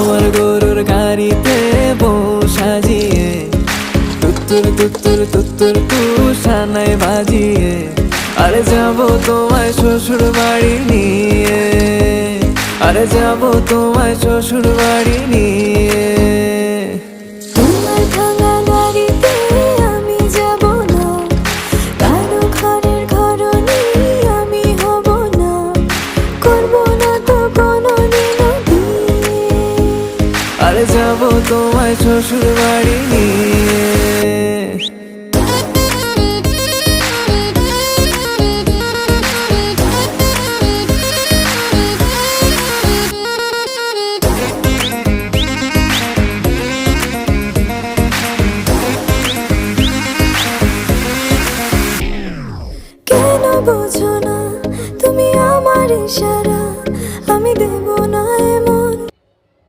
আমার গরুর গাড়িতে বউ সাজিয়ে তুত্তুর তুত্তুর তুত্তুর তুষানায় বাজিয়ে আরে যাবো তোমায় শ্বশুর বাড়ি নিয়ে, আরে যাবো তোমায় শ্বশুর বাড়ি নিয়ে। তোমার ভাঙা গাড়িতে আমি যাব না, কারো ঘরের ঘরনি আমি হব না, করব না তো কোনোদিনও বিয়ে। আরে যাবো তোমায় শ্বশুর বাড়ি নিয়ে। কেন বোঝো না তুমি আমার ইশারা?